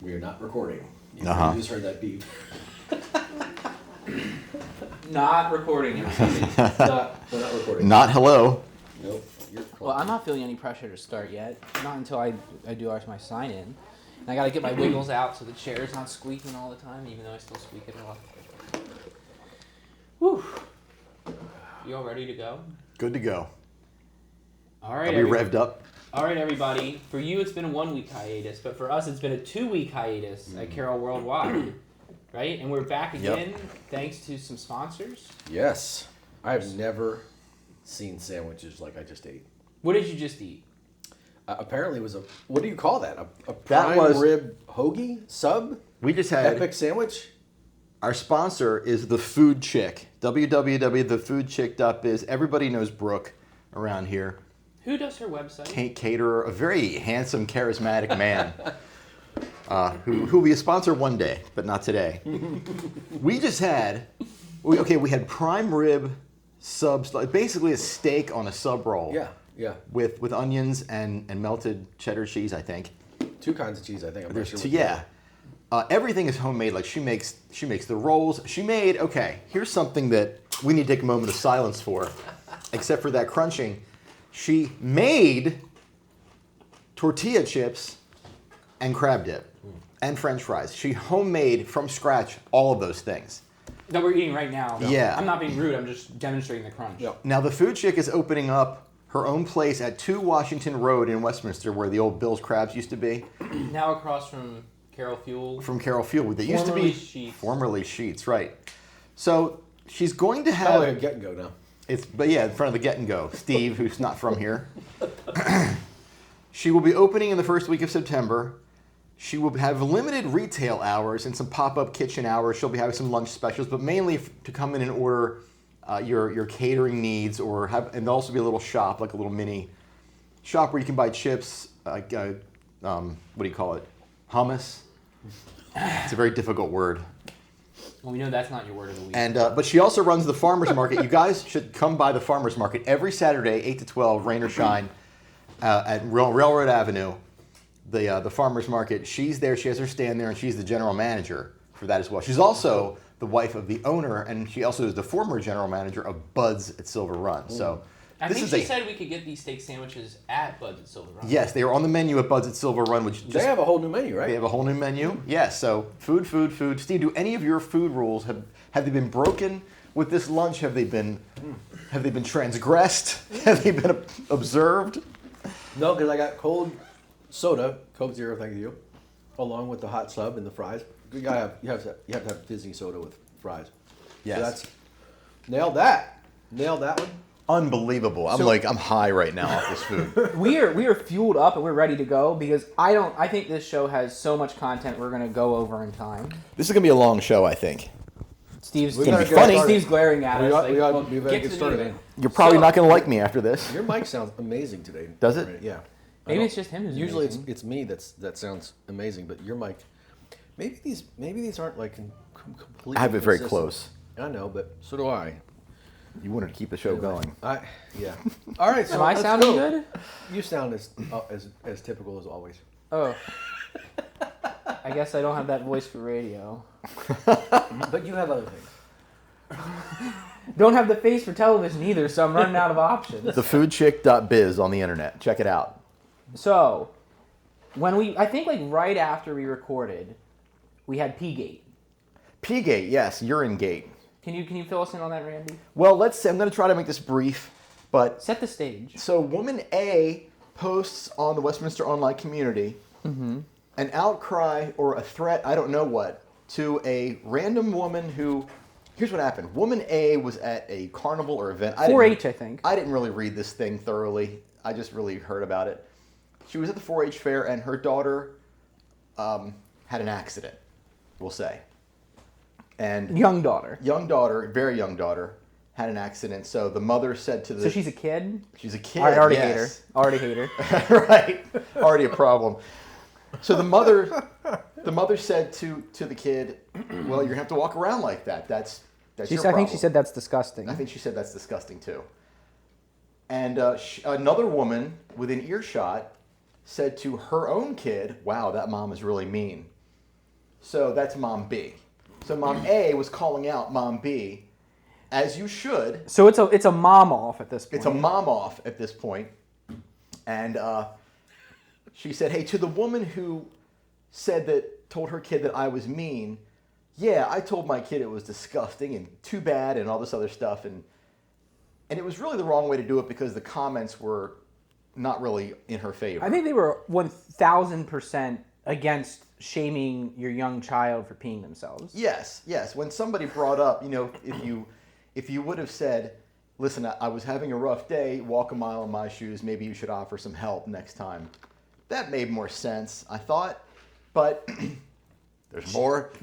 We are not recording. You just heard that beep. Not recording. We're not recording. Not hello. Nope. Well, I'm not feeling any pressure to start yet. Not until I do my sign in. And I got to get my wiggles out so the chair's not squeaking all the time, even though I still squeak it a lot. Whew. You all ready to go? Good to go. All right. Are we revved up? All right, everybody. For you, it's been a 1-week hiatus, but for us, it's been a 2-week hiatus at Carroll Worldwide, right? And we're back again thanks to some sponsors. Yes. I've never seen sandwiches like I just ate. What did you just eat? Apparently it was what do you call that? A prime rib hoagie? Sub? We just had... Epic sandwich? Our sponsor is The Food Chick. www.thefoodchick.biz. Everybody knows Brooke around here. Who does her website? Caterer, a very handsome, charismatic man who will be a sponsor one day, but not today. We just had, we had prime rib subs, basically a steak on a sub roll. Yeah. With onions and melted cheddar cheese, I think. 2 kinds of cheese, I think. There's 2, yeah. Everything is homemade. Like she makes the rolls. Here's something that we need to take a moment of silence for, except for that crunching. She made tortilla chips and crab dip and French fries. She homemade from scratch all of those things. That we're eating right now. Yeah. I'm not being rude. I'm just demonstrating the crunch. Yep. Now the Food Chick is opening up her own place at 2 Washington Road in Westminster, where the old Bill's Crabs used to be. Now across from Carroll Fuel. From Carroll Fuel. They used to Formerly be Sheets. Formerly Sheets, right. So she's going to have... Probably a get and go now. In front of the Get and Go. Steve, who's not from here. She will be opening in the first week of September. She will have limited retail hours and some pop-up kitchen hours. She'll be having some lunch specials, but mainly to come in and order your catering needs, and also be a little shop, like a little mini shop where you can buy chips, what do you call it? Hummus. It's a very difficult word. Well, we know that's not your word of the week. And but she also runs the farmers market. You guys should come by the farmers market every Saturday, 8 to 12, rain or shine, at Railroad Avenue. The farmers market. She's there. She has her stand there, and she's the general manager for that as well. She's also the wife of the owner, and she also is the former general manager of Bud's at Silver Run. So I think she said we could get these steak sandwiches at Bud's at Silver Run. Yes, they are on the menu at Bud's at Silver Run. They have a whole new menu, right? They have a whole new menu. Yes. So food. Steve, do any of your food rules have they been broken with this lunch? Have they been transgressed? Have they been observed? No, because I got cold soda, Coke Zero, thank you, along with the hot sub and the fries. You have to have fizzy soda with fries. Yes. So that's nailed that one. Unbelievable. I'm high right now off this food. We are fueled up and we're ready to go because I think this show has so much content we're gonna go over in time. This is gonna be a long show, I think. Steve's gonna be funny. Steve's glaring at us. We better get started. You're probably not gonna like me after this. Your mic sounds amazing today. Does it? Yeah. Maybe it's just him who's Usually amazing. it's me that sounds amazing, but your mic. Maybe these aren't like completely. I have it very consistent. close. I know, but so do I. You wanted to keep the show going. Yeah. All right. So Am I sounding good? You sound as typical as always. Oh. I guess I don't have that voice for radio. But you have other things. Don't have the face for television either, so I'm running out of options. Thefoodchick.biz on the internet. Check it out. So, I think like right after we recorded, we had P-Gate. P-Gate, yes, urine gate. Can you fill us in on that, Randy? Well, let's see. I'm going to try to make this brief, but... Set the stage. So, woman A posts on the Westminster online community an outcry or a threat, I don't know what, to a random woman who... Here's what happened. Woman A was at a carnival or event. 4-H, I think. I didn't really read this thing thoroughly. I just really heard about it. She was at the 4-H fair, and her daughter had an accident, we'll say. And young daughter, very young daughter, had an accident. So the mother said to the... So she's a kid? She's a kid, I already yes. hate her. Right. Already a problem. So the mother said to the kid, well, you're going to have to walk around like that. That's your problem. I think she said that's disgusting. I think she said that's disgusting too. And another woman within earshot said to her own kid, wow, that mom is really mean. So that's Mom B. So Mom A was calling out Mom B, as you should. So it's a mom off at this point. It's a mom off at this point. And she said, hey, to the woman who told her kid that I was mean, yeah, I told my kid it was disgusting and too bad and all this other stuff. And it was really the wrong way to do it because the comments were not really in her favor. I think they were 1,000% against shaming your young child for peeing themselves. Yes. When somebody brought up, if you would have said, listen, I was having a rough day, walk a mile in my shoes, maybe you should offer some help next time. That made more sense, I thought. But there's more to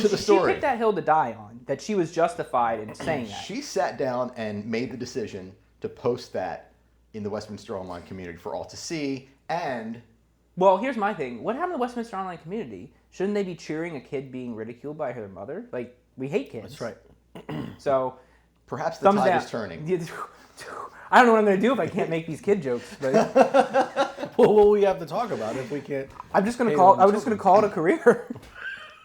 the story. She picked that hill to die on, that she was justified in saying that. She sat down and made the decision to post that in the Westminster Online community for all to see. And well, here's my thing. What happened to the Westminster Online community? Shouldn't they be cheering a kid being ridiculed by her mother? Like, we hate kids. That's right. So perhaps the tide down. is turning. I don't know what I'm going to do if I can't make these kid jokes. But Well, what we have to talk about if we can't? I'm just going to call it a career.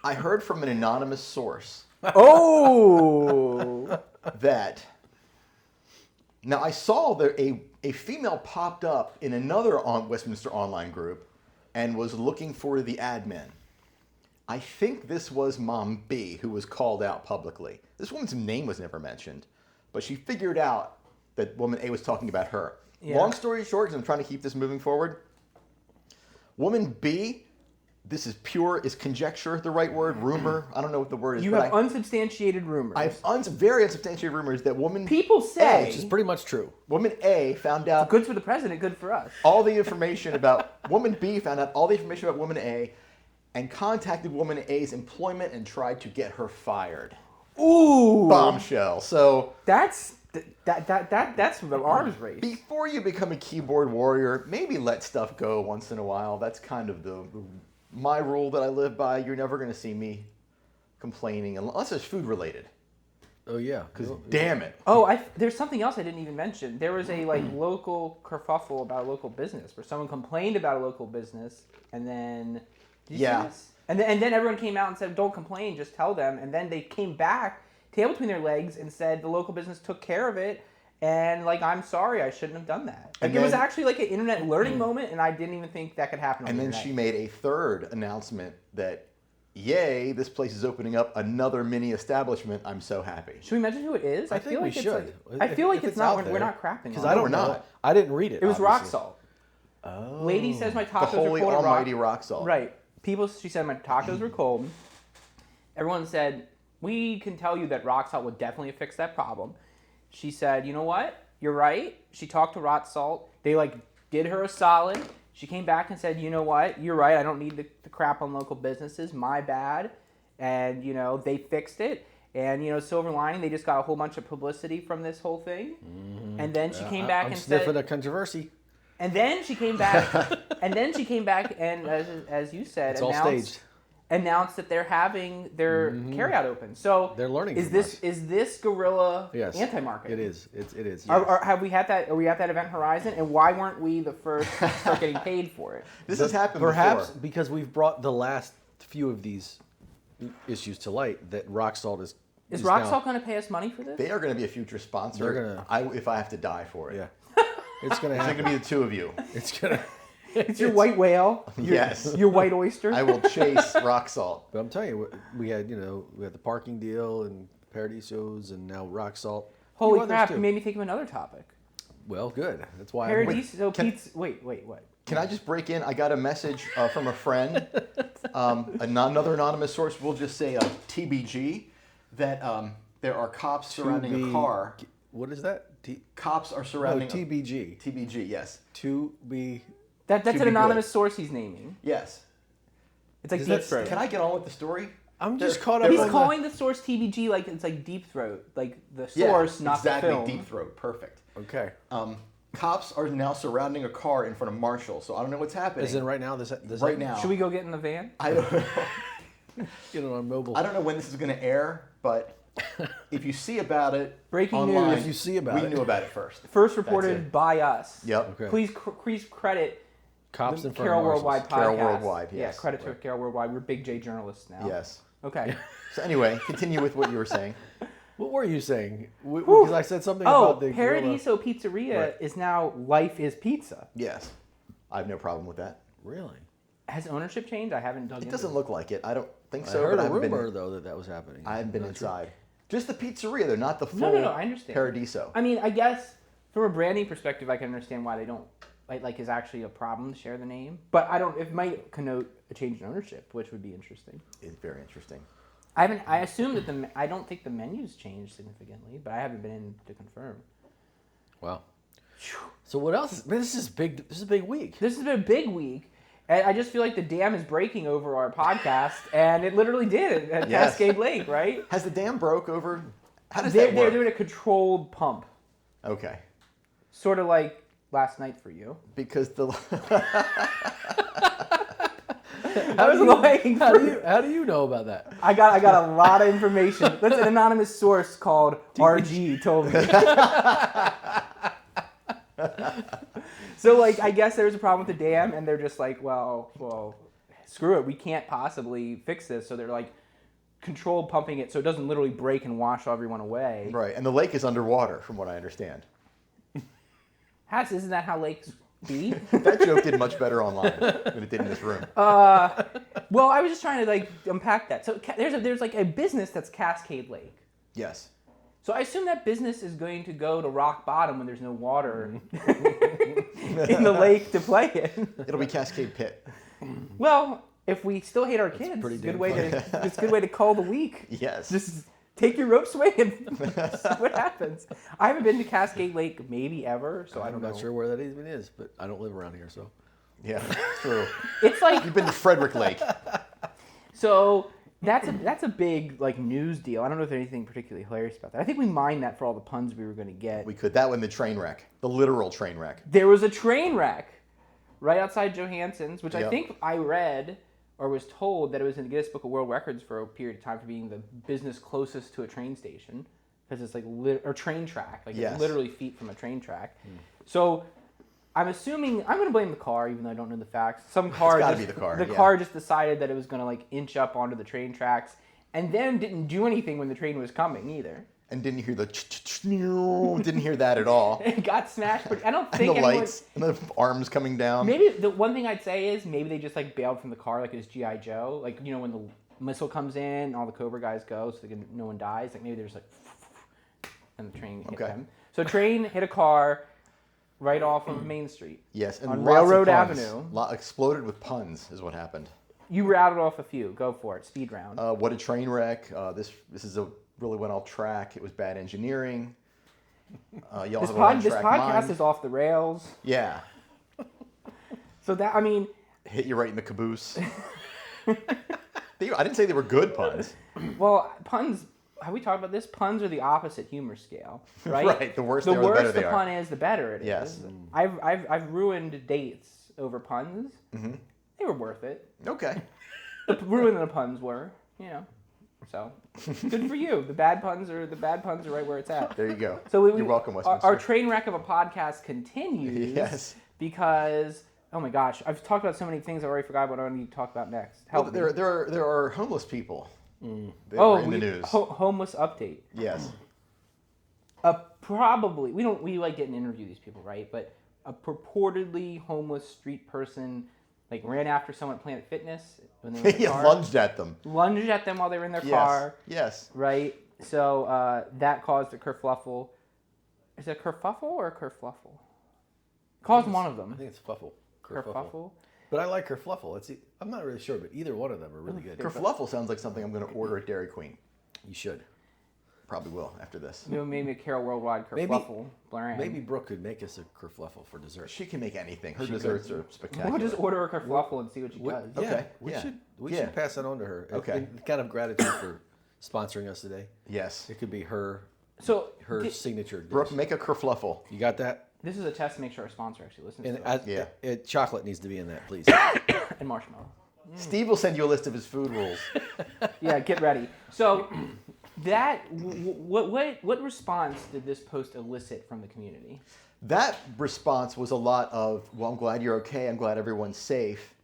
I heard from an anonymous source Oh. that now I saw a female popped up in another Westminster Online group and was looking for the admin. I think this was Mom B who was called out publicly. This woman's name was never mentioned, but she figured out that woman A was talking about her. Yeah. Long story short, because I'm trying to keep this moving forward, woman B, this is conjecture the right word? Rumor? I don't know what the word is. You have unsubstantiated rumors. I have very unsubstantiated rumors that People say. Which is pretty much true. Woman A found out Good for the president, good for us. all the information about woman B, found out all the information about woman A, and contacted woman A's employment and tried to get her fired. Ooh. Bombshell. So That's the arms race. before you become a keyboard warrior, maybe let stuff go once in a while. That's kind of my rule that I live by. You're never going to see me complaining unless it's food related. Oh yeah. Because damn it. Oh, there's something else I didn't even mention. There was a local kerfuffle about a local business where someone complained about a local business, and then did you see this? And then everyone came out and said, "Don't complain, just tell them." And then they came back, tail between their legs, and said the local business took care of it. And I'm sorry, I shouldn't have done that. It was actually like an internet learning moment, and I didn't even think that could happen. And then she made a third announcement that, yay, this place is opening up another mini establishment. I'm so happy. Should we mention who it is? I think we should. I feel like If it's not. out there. We're not crapping. Because on I it. don't we're know. not. I didn't read it. It was rock obviously. salt. Oh. Lady says my tacos The holy are cold. almighty rock salt. Right. She said my tacos were cold. Everyone said, we can tell you that rock salt would definitely fix that problem. She said, you know what? You're right. She talked to rock salt. They did her a solid. She came back and said, you know what? You're right. I don't need the crap on local businesses. My bad. And, they fixed it. And, silver lining, they just got a whole bunch of publicity from this whole thing. Mm-hmm. And then she came back I'm and sniffing said... a controversy. And then she came back, and as you said, It's all staged. announced that they're having their carryout open. So They're learning Is from this us. is this guerrilla Yes. anti-market? It is. It is. Yes. Have we had that? Are we at that event horizon? And why weren't we the first to start getting paid for it? This has happened Perhaps before. because we've brought the last few of these issues to light that rock salt is. Is rock now- salt going to pay us money for this? They are going to be a future sponsor. They're if I have to die for it. Yeah. It's gonna It's happen. going to be the two of you. It's gonna. It's your white whale. Yes. Your white oyster. I will chase rock salt. But I'm telling you, we had the parking deal and Paradisos and now rock salt. Holy A few crap! others, You too. made me think of another topic. Well, good. That's why. Paradiso. can- Pete's. Wait. What? Can I just break in? I got a message from a friend, another anonymous source, we'll just say TBG, that there are cops surrounding a car. What is that? Cops are surrounding TBG. TBG, yes. To be. That's To an be anonymous good. source he's naming. Yes. It's like Is Deep that- Throat. Can I get on with the story? I'm They're- just caught up. He's on calling the source TBG like it's like Deep Throat, like the source, not exactly, the film. Deep Throat, perfect. Okay. Cops are now surrounding a car in front of Marshall, so I don't know what's happening. Is it right now? This Right now. Should we go get in the van? I don't know. Get it on mobile. I don't know when this is going to air, but if you see about it Breaking online, news. If you see about we it. knew about it first. First That's reported it. by us. Yep. Okay. Please credit Cops the in front Carol of Worldwide podcast. Carol Worldwide, Yeah, yes. credit to Carol Worldwide. We're big J journalists now. Yes. Okay. So anyway, continue with what you were saying. What were you saying? Because I said something about the gorilla. Paradiso Pizzeria Right. is now Life is Pizza. Yes. I have no problem with that. Really? Has ownership changed? I haven't dug It into doesn't look like it. I don't think I so. heard but a I haven't rumor been, though that was happening. I haven't been Not true? inside. Just the pizzeria, though, not the full No, I understand. Paradiso. I mean, I guess from a branding perspective, I can understand why they don't like is actually a problem to share the name. But I don't. It might connote a change in ownership, which would be interesting. It's very interesting. I assume that I don't think the menus changed significantly, but I haven't been in to confirm. Wow. So what else? Man, this is big. This is a big week. This has been a big week. And I just feel like the dam is breaking over our podcast, and it literally did at Yes. Cascade Lake, right? Has the dam broke over? How does They're that work? doing a controlled pump, Okay. sort of like last night for you. Because the I was lying. How do you know about that? I got a lot of information. That's an anonymous source called RG told me. So like I guess there's a problem with the dam, and they're just like, well, screw it, we can't possibly fix this. So they're like controlled pumping it so it doesn't literally break and wash everyone away. right, and the lake is underwater, from what I understand. Isn't that how lakes be? That joke did much better online than it did in this room. Well, I was just trying to like unpack that. So there's like a business that's Cascade Lake. Yes. So I assume that business is going to go to rock bottom when there's no water in the lake to play in. It'll be Cascade Pit. Well, if we still hate our kids, pretty it's a good damn way to it's a good way to call the week. Yes. Just take your rope swing and see what happens. I haven't been to Cascade Lake maybe ever, so I don't I'm know. not sure where that even is, but I don't live around here, so. Yeah, true. It's like You've been to Frederick Lake. so that's a big like news deal. I don't know if there's anything particularly hilarious about that. I think we mined that for all the puns we were going to get. We could. That one, the train wreck. The literal train wreck. There was a train wreck right outside Johansson's, which I Yep. think I read or was told that it was in the Guinness Book of World Records for a period of time for being the business closest to a train station, because it's like or train track, like Yes. it's literally feet from a train track. So I'm assuming I'm going to blame the car, even though I don't know the facts. Some car, gotta just, be the car, yeah. car just decided that it was going to like inch up onto the train tracks, and then didn't do anything when the train was coming either. And didn't hear the didn't hear that at all. It got smashed, but I don't And think the anyone. lights and the arms coming down. Maybe the one thing I'd say is maybe they just like bailed from the car like it was G.I. Joe. Like, you know, when the missile comes in, all the Cobra guys go so no one dies. Like maybe there's like, and the train hit Okay. them. So train hit a car right off of Main Street. Yes, and On lots of Railroad puns. Avenue. Exploded with puns is what happened. You routed off a few. Go for it. Speed round. What a train wreck. This is a really went off track. It was bad engineering. Y'all this have a this track podcast mind. is off the rails. Yeah. So that, I mean, Hit you right in the caboose. I didn't say they were good puns. well, puns. Have we talked about this? Puns are the opposite humor scale, right? Right, the worse the they are, the better worse they the are. pun is, the better it is. Yes. I've ruined dates over puns. Mm-hmm. They were worth it. Okay. The ruining the puns were, you know. So good for you. The bad puns are right where it's at. There you go. So You're welcome, Westminster. our train wreck of a podcast continues. Yes. Because oh my gosh, I've talked about so many things I already forgot what I need to talk about next. Well, Help me. there are homeless people. That Oh, are in the news. Homeless update. Yes. Probably we like didn't interview these people, right? But a purportedly homeless street person like ran after someone at Planet Fitness when they were in He their car. lunged at them. Lunged at them while they were in their Yes. car, Yes. right? So that caused a kerfluffle. Is it a kerfuffle or a kerfluffle? Caused one of I them. think it's Fuffle. Kerfuffle. But I like Kerfluffle. I'm not really sure, but either one of them are really good. Kerfluffle sounds like something I'm going to order at Dairy Queen. You should. Probably will after this. You know, maybe a Carol Worldwide Maybe- kerfluffle. brand. Maybe Brooke could make us a Kerfluffle for dessert. She can make anything. Her She desserts could. are spectacular. We'll just order a kerfluffle and see what she We- does. yeah, Okay, we yeah. should Yeah. pass that on to her. Okay. In kind of gratitude for sponsoring us today. Yes. It could be her So signature dish. Brooke, make a kerfluffle. You got that? this is a test to make sure our sponsor actually listens And to us. Yeah. chocolate needs to be in that, please. And marshmallow. Steve will send you a list of his food rules. Yeah, get ready. So that what response did this post elicit from the community? That response was a lot of, well, I'm glad you're okay. I'm glad everyone's safe,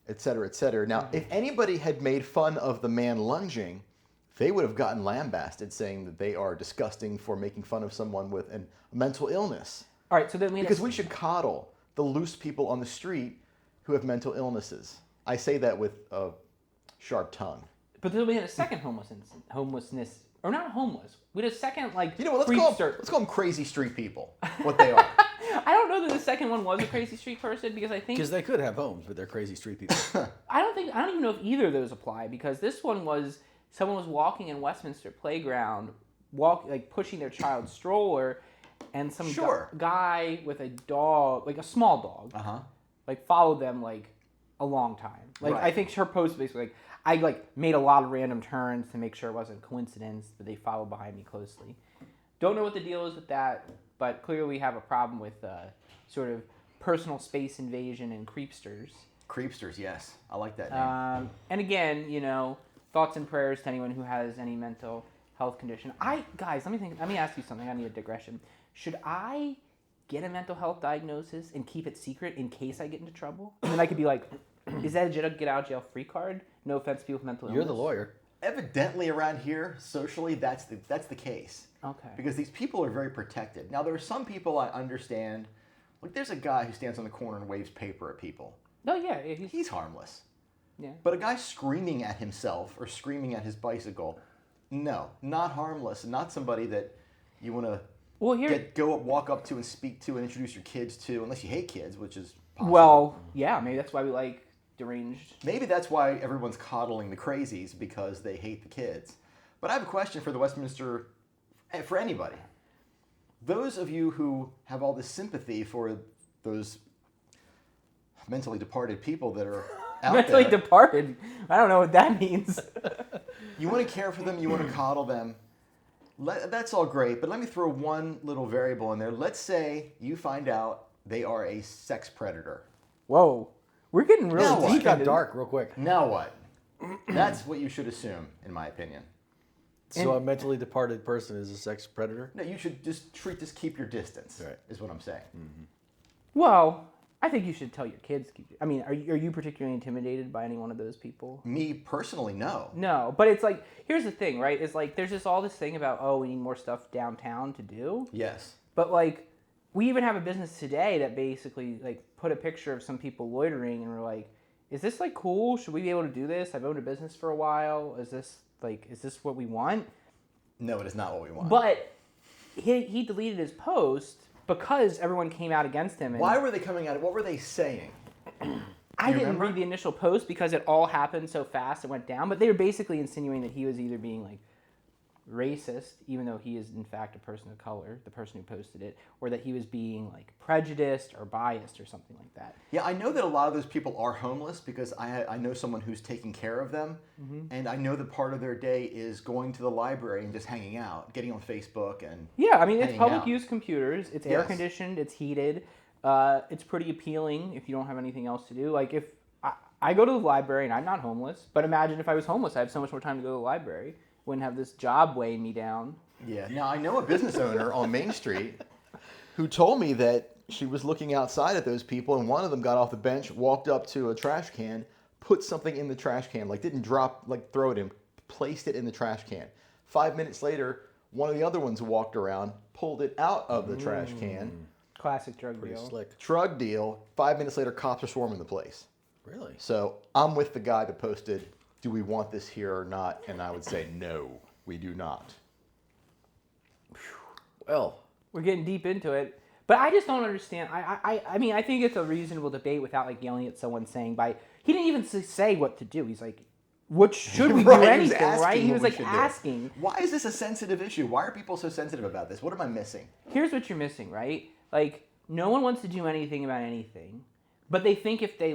et cetera, et cetera. Now, if anybody had made fun of the man lunging, they would have gotten lambasted, saying that they are disgusting for making fun of someone with a mental illness. All right, so then Because we should coddle the loose people on the street who have mental illnesses. I say that with a sharp tongue. But then we had a second homelessness, or not homeless. We had a second You know what? Let's call them crazy street people. What they are. I don't know that the second one was a crazy street person because I think Because they could have homes, but they're crazy street people. I don't even know if either of those apply because this one was someone was walking in Westminster playground, pushing their child's stroller, and some guy with a dog, like a small dog, followed them a long time. Right. I think her post basically I made a lot of random turns to make sure it wasn't coincidence, but they followed behind me closely. Don't know what the deal is with that, but clearly we have a problem with sort of personal space invasion and creepsters. Creepsters, yes. I like that name. And again, thoughts and prayers to anyone who has any mental health condition. Guys, let me ask you something. I need a digression. Should I get a mental health diagnosis and keep it secret in case I get into trouble? And then I could be like, is that a get out of jail free card? No offense to people with mental illness. You're the lawyer. Evidently around here, socially, that's the case. Okay. Because these people are very protected. Now, there are some people I understand. Like, there's a guy who stands on the corner and waves paper at people. Oh, yeah. He's harmless. Yeah. But a guy screaming at himself or screaming at his bicycle, no, not harmless. Not somebody that you want to walk up to and speak to and introduce your kids to, unless you hate kids, which is possible. Well, yeah, maybe that's why we like deranged. Maybe that's why everyone's coddling the crazies, because they hate the kids. But I have a question for the Westminster, for anybody. Those of you who have all this sympathy for those mentally departed people that are out Mentally there. departed? I don't know what that means. You want to care for them, you want to coddle them. That's all great, but let me throw one little variable in there. Let's say you find out they are a sex predator. Whoa. We're getting really Now what? It deep got into dark real quick. Now what? That's what you should assume, in my opinion. So a mentally departed person is a sex predator? No, you should just keep your distance, Right. is what I'm saying. Well, I think you should tell your kids. I mean, are you particularly intimidated by any one of those people? Me personally, no. No, but it's like, here's the thing, right? It's like, there's just all this thing about, we need more stuff downtown to do. Yes. But we even have a business today that basically put a picture of some people loitering, and we're like, is this cool? Should we be able to do this? I've owned a business for a while. Is this what we want? No, it is not what we want. But he deleted his post because everyone came out against him. And why were they coming at it? What were they saying? I didn't read the initial post because it all happened so fast, it went down. But they were basically insinuating that he was either being racist, even though he is in fact a person of color, the person who posted it, or that he was being prejudiced or biased or something like that. Yeah, I know that a lot of those people are homeless because I know someone who's taking care of them, and I know that part of their day is going to the library and just hanging out, getting on Facebook and yeah, I mean it's hanging public out. use computers. It's air conditioned. It's heated. It's pretty appealing if you don't have anything else to do. If I go to the library and I'm not homeless, but imagine if I was homeless, I have so much more time to go to the library. Wouldn't have this job weighing me down. Yeah. Now, I know a business owner on Main Street who told me that she was looking outside at those people, and one of them got off the bench, walked up to a trash can, put something in the trash can, didn't drop, throw it in, placed it in the trash can. 5 minutes later, one of the other ones walked around, pulled it out of the trash can. Classic drug Pretty deal. slick. Drug deal. 5 minutes later, cops are swarming the place. Really? So I'm with the guy that posted, do we want this here or not? And I would say, no, we do not. Well, We're getting deep into it. But I just don't understand. I mean, I think it's a reasonable debate without yelling at someone saying he didn't even say what to do. He's like, what should we do anything, right? He was asking. Why is this a sensitive issue? Why are people so sensitive about this? What am I missing? Here's what you're missing, right? No one wants to do anything about anything, but they think if they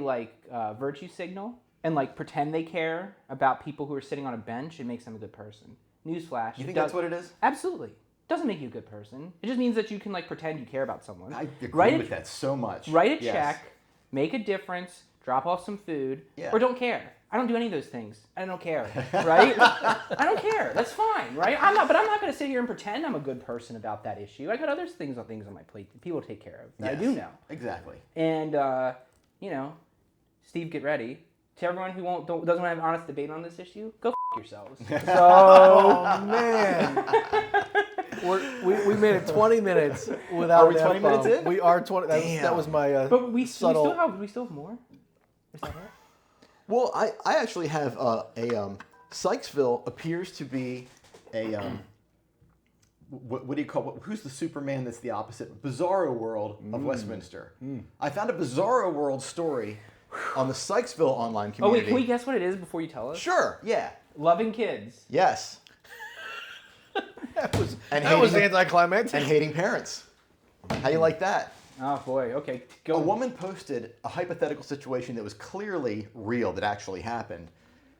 virtue signal and pretend they care about people who are sitting on a bench, it makes them a good person. Newsflash. You think that's what it is? Absolutely. Doesn't make you a good person. It just means that you can pretend you care about someone. I agree with that so much. Write a check, make a difference, drop off some food, or don't care. I don't do any of those things. I don't care, right? I don't care. That's fine, right? I'm not going to sit here and pretend I'm a good person about that issue. I got other things on my plate that people take care of that I do know. Exactly. And Steve, get ready. To everyone who doesn't want to have an honest debate on this issue, go yourselves. Oh man. We made it 20 minutes without. Are we 20 minutes in? We are 20. That was my but we subtle. We still have more. Is that right? Well, I actually have Sykesville appears to be a what do you call who's the Superman that's the opposite? Bizarro World of Westminster. I found a Bizarro World story on the Sykesville online community. Oh wait, can we guess what it is before you tell us? Sure. Yeah. Loving kids. Yes. That was anticlimactic. And hating parents. How you like that? Oh boy. Okay. Go. A woman posted a hypothetical situation that was clearly real, that actually happened.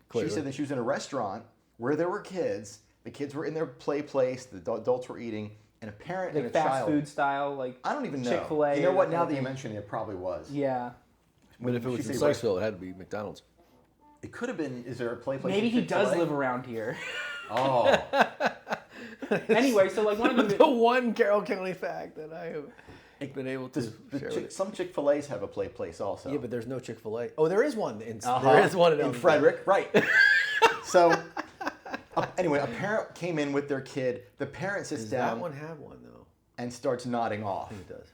Clearly. She said that she was in a restaurant where there were kids. The kids were in their play place. The adults were eating, and a parent and a fast child. food style, like I don't even know. Chick-fil-A. You know what? Now that you mention it, it probably was. Yeah. But if it was in Sykesville, it had to be McDonald's. It could have been. Is there a play place? Maybe he Chick-fil-A? does live around here. Oh. Anyway, so like one of the The one Carroll County fact that I have been able to share with you. Some Chick-fil-A's have a play place also. Yeah, but there's no Chick-fil-A. Oh, there is one. There is one in Frederick, right? So, anyway, a parent came in with their kid. The parent sits Does down. that one have one though? And starts nodding off. I think it does.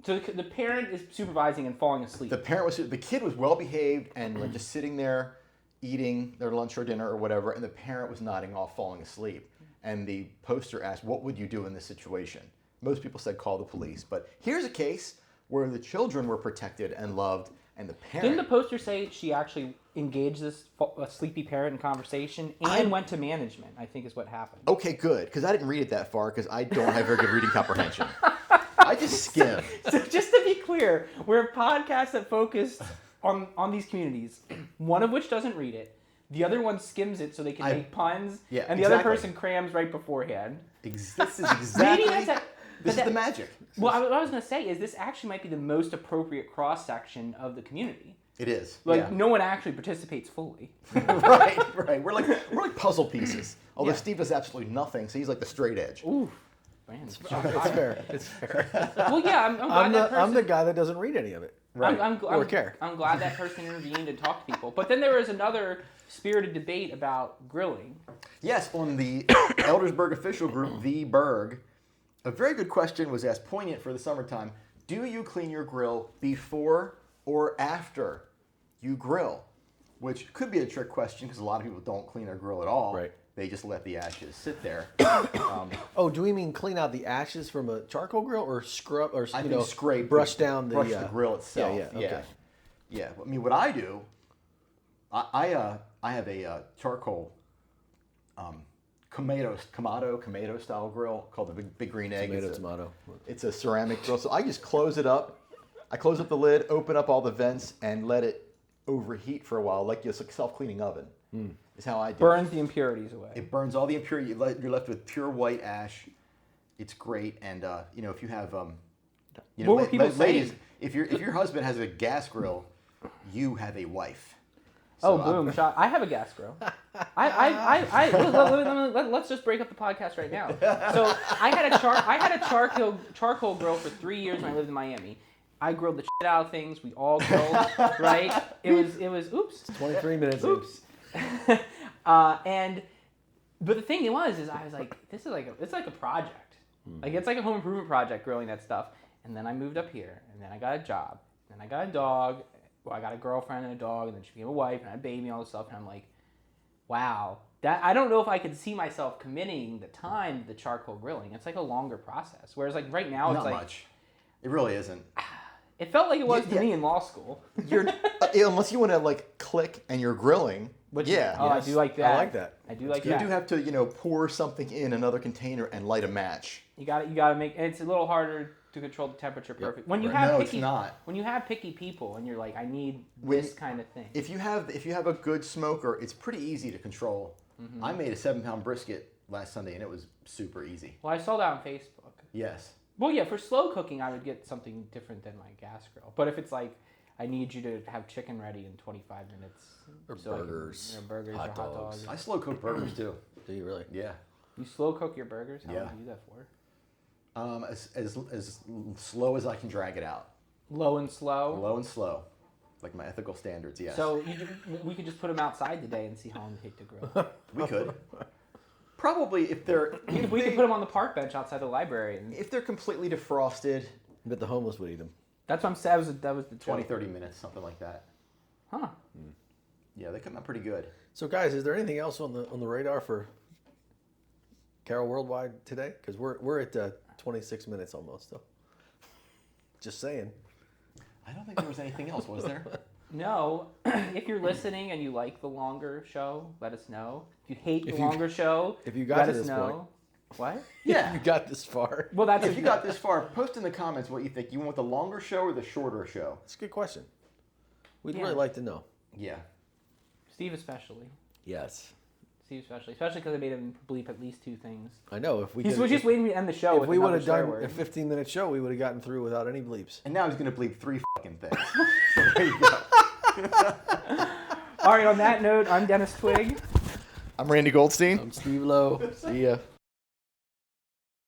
So the parent is supervising and falling asleep. The kid was well behaved and like just sitting there eating their lunch or dinner or whatever, and the parent was nodding off, falling asleep. And the poster asked, "What would you do in this situation?" Most people said call the police, but here's a case where the children were protected and loved, and the parent. Didn't the poster say she actually engaged this sleepy parent in conversation and went to management? I think is what happened. Okay, good, because I didn't read it that far because I don't have very good reading comprehension. I just skimmed. So just to be clear, we're a podcast that focused on these communities, one of which doesn't read it. The other one skims it so they can make puns, and the other person crams right beforehand. This is exactly. This is the magic. Well, what I was going to say is this actually might be the most appropriate cross-section of the community. It is. Like, no one actually participates fully. right. We're like puzzle pieces. Although Steve does absolutely nothing, so he's like the straight edge. Ooh. Man, It's fair. It's fair. Well, yeah, I'm glad that person... I'm the guy that doesn't read any of it. Right. Or care. I'm glad that person intervened and talked to people. But then there was another spirited debate about grilling. Yes, on the Eldersburg official group, The Berg, a very good question was asked, poignant for the summertime. Do you clean your grill before or after you grill? Which could be a trick question because a lot of people don't clean their grill at all. Right. They just let the ashes sit there. Oh, do we mean clean out the ashes from a charcoal grill or scrub or scrape, brush down brush the grill itself? Okay. Yeah. I mean, what I do, I have a charcoal Kamado style grill called the Big Green Egg. Tomato. It's a ceramic grill, so I just close it up. I close up the lid, open up all the vents, and let it overheat for a while, like a self-cleaning oven. Is how I do Burns the impurities away. it. It burns all the impurity. You're left with pure white ash. It's great, and if you have what were people ladies, saying? if your husband has a gas grill, you have a wife. So boom! Shot. I have a gas grill. Let's just break up the podcast right now. So I had a charcoal grill for 3 years when I lived in Miami. I grilled the shit out of things. We all grilled, right? It was oops. 23 minutes. Oops. But the thing was I was like, it's like a project. Like it's like a home improvement project grilling that stuff. And then I moved up here, and then I got a job, and then I got a dog. Well, I got a girlfriend and a dog, and then she became a wife, and I had a baby and all this stuff. And I'm like, wow, that I don't know if I could see myself committing the time to the charcoal grilling. It's like a longer process. Whereas like right now, it's not like much. It really isn't. It felt like it was to me in law school. Unless you want to like click and you're grilling. Which, yeah. I do like that. I like that. I do like You that. do have to, pour something in another container and light a match. You got to make. And it's a little harder to control the temperature perfect. When you have No, picky, it's not. When you have picky people and you're like, I need this kind of thing. If you have a good smoker, it's pretty easy to control. Mm-hmm. I made a 7-pound brisket last Sunday and it was super easy. Well, I saw that on Facebook. Yes. Well, yeah, for slow cooking, I would get something different than my gas grill. But if it's like, I need you to have chicken ready in 25 minutes. Or so I can- burgers, or burgers, hot or hot dogs. dogs. I slow cook burgers too. Do you really? Yeah. You slow cook your burgers? How Yeah. would you do that for? As slow as I can drag it out. Low and slow? Low and slow. Like my ethical standards, yes. So we could just put them outside today and see how long they take to grow. we could. Probably if they're We could put them on the park bench outside the library. And if they're completely defrosted, But the homeless would eat them. that's what I'm saying. That was the 20, joke. 30 minutes, something like that. Huh. Yeah, they come out pretty good. So, guys, is there anything else on the radar for Carol Worldwide today? Because we're at 26 minutes almost. So, just saying. I don't think there was anything else, was there? No, if you're listening and you like the longer show, let us know. If you hate the If you- longer show, if you got let to us this know. What? Yeah. You got this far. Well, that's If you got this far, post in the comments what you think. You want the longer show or the shorter show? That's a good question. We'd Yeah. really like to know. Yeah. Steve especially. Yes. Steve especially because I made him bleep at least 2 things. I know. If we He's could, just waiting to end the show. if with we would another have swear done word. a 15-minute show, we would have gotten through without any bleeps. And now he's going to bleep 3 fucking things. There you go. All right. On that note, I'm Dennis Twig. I'm Randy Goldstein. I'm Steve Lowe. See ya.